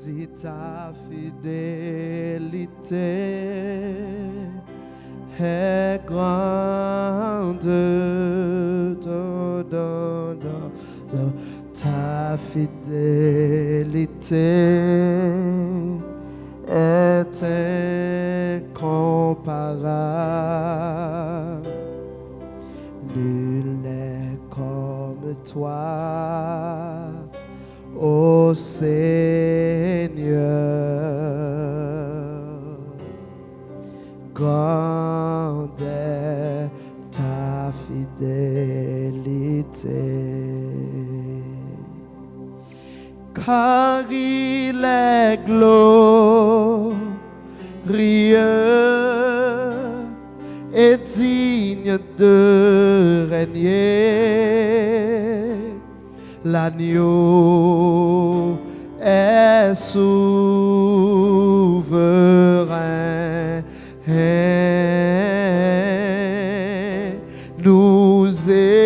Dis ta fidélité est grande, ta fidélité est incomparable. Nul n'est comme toi, ô Seigneur. Grande est ta fidélité, car il est glorieux et digne de régner. L'agneau est souverain. Nous élevons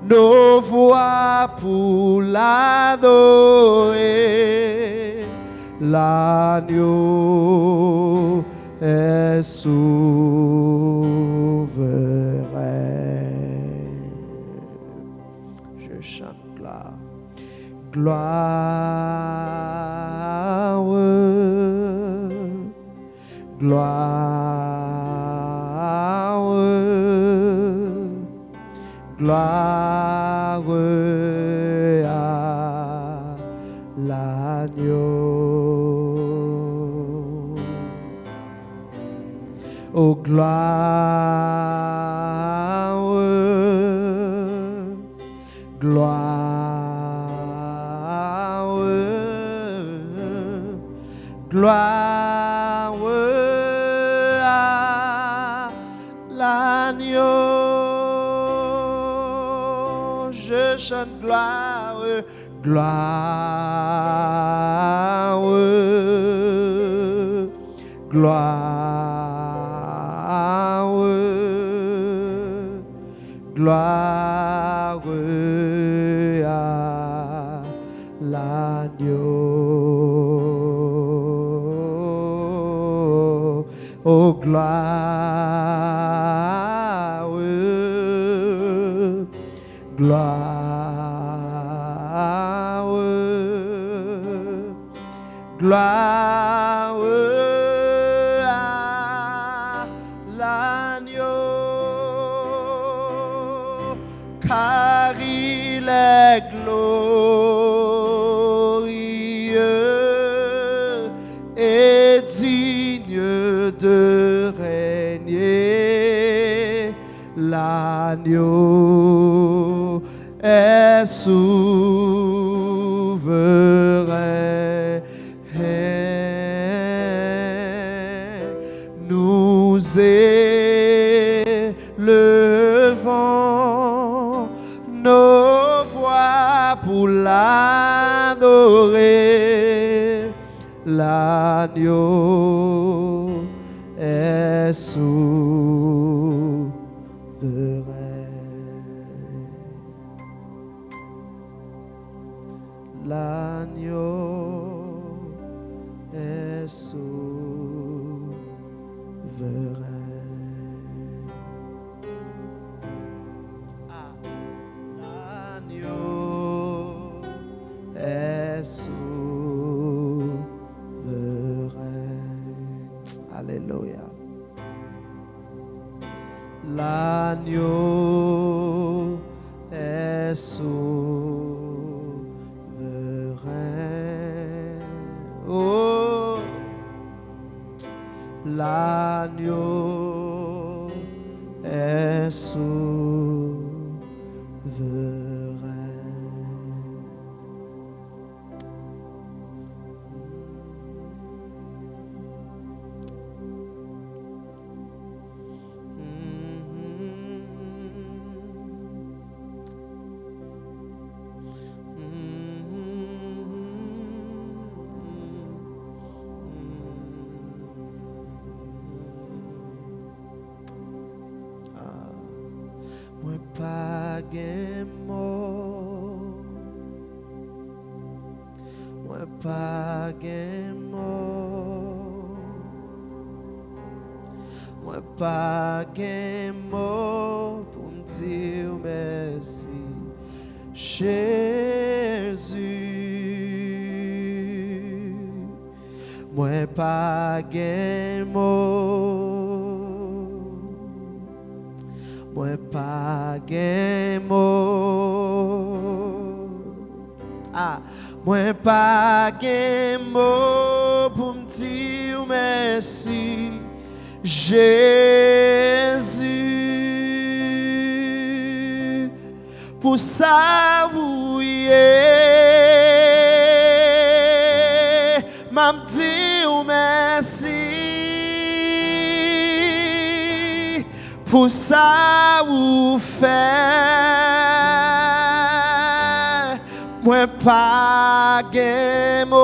nos voix pour l'adorer. L'agneau est souverain. Je chante gloire. Gloire, gloire, gloire à l'agneau. Oh gloire, gloire, gloire à l'agneau. Je chante gloire, gloire, gloire, gloire à l'agneau. Oh gloire, gloire, gloire à l'agneau, car il est glorieux et digne de régner. L'agneau est souverain. Nous élevons nos voix pour l'adorer. L'agneau est souverain. L'agneau est souverain. L'agneau est souverain. Alléluia. L'agneau est souverain. Oh, l'agneau est souverain. Moi pas gen mot pas gen mot, moi pas gen mot pour me dire merci, Jésus. Moi pas gen mot, moi pas gen mot. Ah, moi pas gen mot pour me dire merci, Jésus. Pour ça, oui, m'a dit merci. Pour ça, vous faites, moi pas gen mot.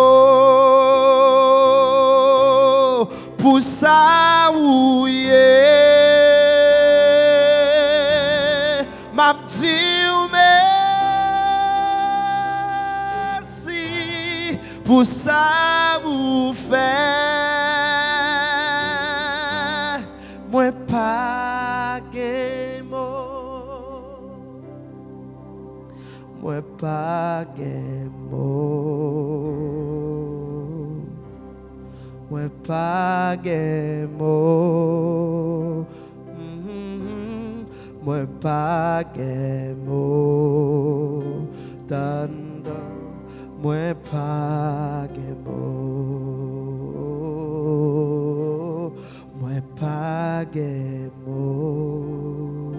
Pour ça, oui, m'a dit merci. Pour ça, vous faites, moi pas gen mot, moi pas gen mot, moi pas gen mot, moi pas gen mot, moi pas gen mot, moi pas gen mot,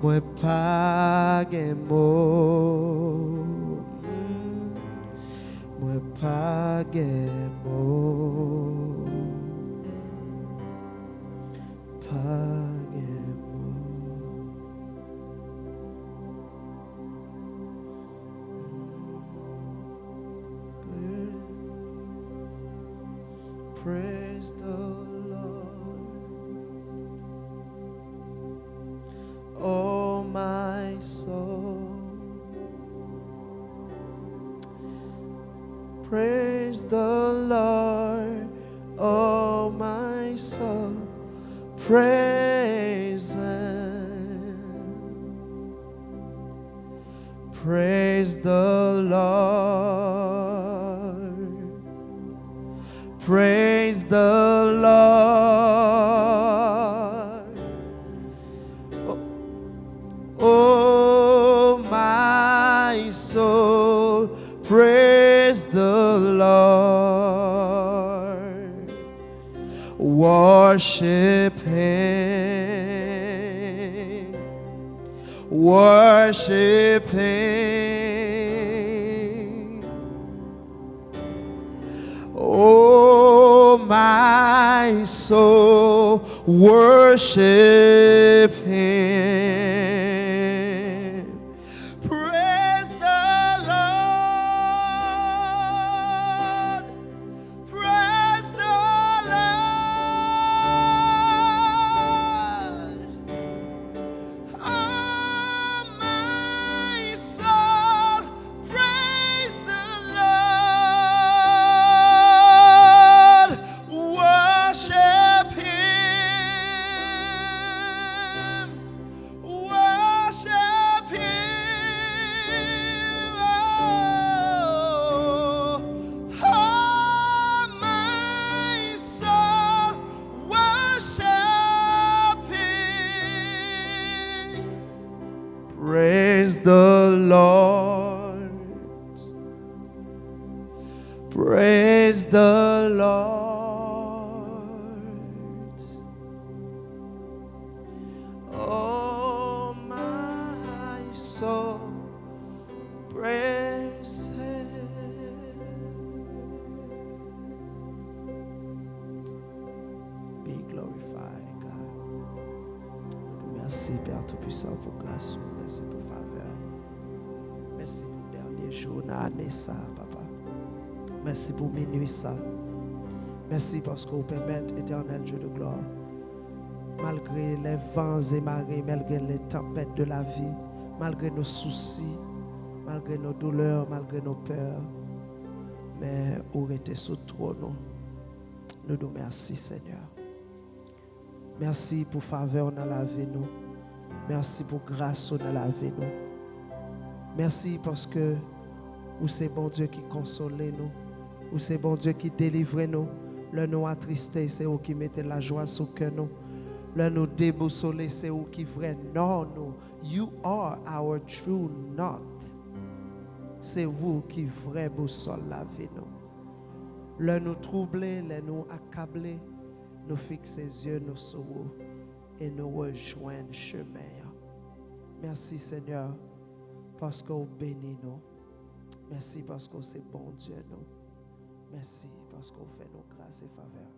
moi pas gen mot, moi pas gen mot, pas gen Praise the Lord, oh my soul. Praise the Lord, oh my soul. Praise Him. Praise the Lord. Praise the Lord. Oh my soul, praise the Lord. Worship Him. Worship Him. Oh my soul, worship Him. Praise the Lord. Praise the Lord. Oh my soul, praise the Lord. Worship Him. Worship Him. Oh, my soul, worship Him. Praise the Lord. Praise the Lord. Oh my soul, praise Him. Be glorified, God. Merci Père Tout-Puissant pour grâce, merci pour faveur. Merci pour le dernier jour dans l'année ça, Papa. Merci pour minuit ça. Merci parce que vous permettez, éternel Dieu de gloire, malgré les vents et marées, malgré les tempêtes de la vie, malgré nos soucis, malgré nos douleurs, malgré nos peurs, mais où était sous trône. Nous nous merci, Seigneur. Merci pour faveur dans la vie nous. Merci pour grâce dans la vie nous. Merci parce que ou c'est bon Dieu qui console nous, ou c'est bon Dieu qui délivre nous. Le nous attristé, c'est vous qui mettez la joie sur le cœur nous. Le nous déboussoler, c'est vous qui vrai non nous. You are our true north. C'est vous qui vrai boussole la vie nous. Le nous troubler, le nous accabler, nous fixer les yeux nous sur vous et nous rejoindre le chemin. Merci Seigneur parce que vous bénissez nous. Merci parce que c'est bon Dieu nous. Merci parce qu'on fait nos grâces et faveurs.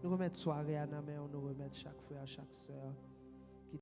Nous remettons soirée à la main, nous remettons chaque frère, chaque soeur.